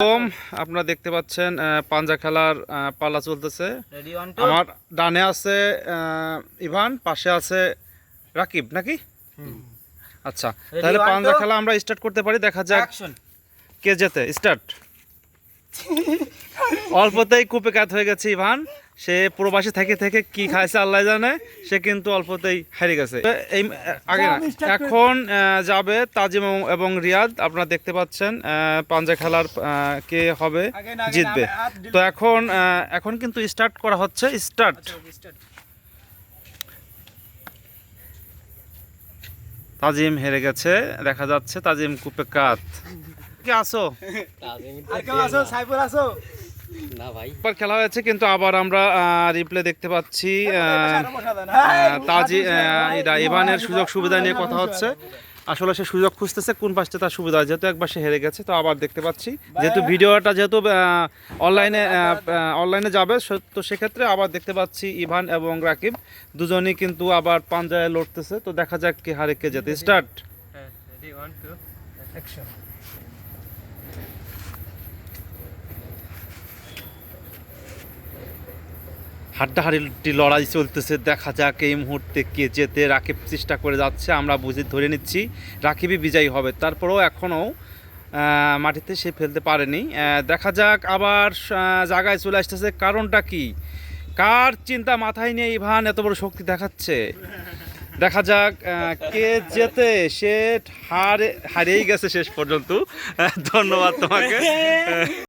আপনারা দেখতে পাচ্ছেন পাঞ্জা খেলার পালা চলতেছে। আমার ডানে আছে ইভান, পাশে আছে রাকিব নাকি? আচ্ছা, তাহলে পাঞ্জা খেলা আমরা স্টার্ট করতে পারি। দেখা যাক কে জেতে। স্টার্ট। অল্পতেই কুপেকাত হয়ে গেছে ইভান। সে প্রবাসী থেকে থেকে কি খাইছে আল্লাহ জানে, সে কিন্তু অল্পতেই হারিয়ে গেছে। এই আগে না, এখন যাবে তাজিম এবং রিয়াদ। আপনারা দেখতে পাচ্ছেন পাঞ্জা খেলার কে হবে জিতবে। তো এখন কিন্তু স্টার্ট করা হচ্ছে। স্টার্ট। তাজিম হেরে গেছে, দেখা যাচ্ছে তাজিম কুপেকাত। কে আসো? না ভাই, খেলা হয়েছে কিন্তু আবার আমরা রিপ্লে দেখতে পাচ্ছি ইভানের সুযোগ সুবিধা নিয়ে কথা হচ্ছে। আসলে সে সুযোগ খুঁজতেছে কোন পাশে তার সুবিধা, যেহেতু একবার সে হেরে গেছে। তো আবার দেখতে পাচ্ছি যেহেতু ভিডিওটা যেহেতু অনলাইনে যাবে, তো সেক্ষেত্রে আবার দেখতে পাচ্ছি ইভান এবং রাকিব দুজনই কিন্তু আবার পাঞ্জায় লড়তেছে। তো দেখা যাক কে হারে কে যেতে। স্টার্ট। হাড্ডাহাড্ডি লড়াই চলতেছে, দেখা যাক এই মুহূর্তে কে যেতে। রাকিব চেষ্টা করে যাচ্ছে, আমরা বুঝে ধরে নিচ্ছি রাকিবই বিজয়ী হবে। তারপরেও এখনও মাটিতে সে ফেলতে পারেনি। দেখা যাক আবার জায়গায় চলে আসতেছে। কারণটা কি? কার চিন্তা মাথায় নিয়ে ইভান এত বড় শক্তি দেখাচ্ছে? দেখা যাক কে যেতে। সে হারিয়েই গেছে শেষ পর্যন্ত। ধন্যবাদ তোমাকে।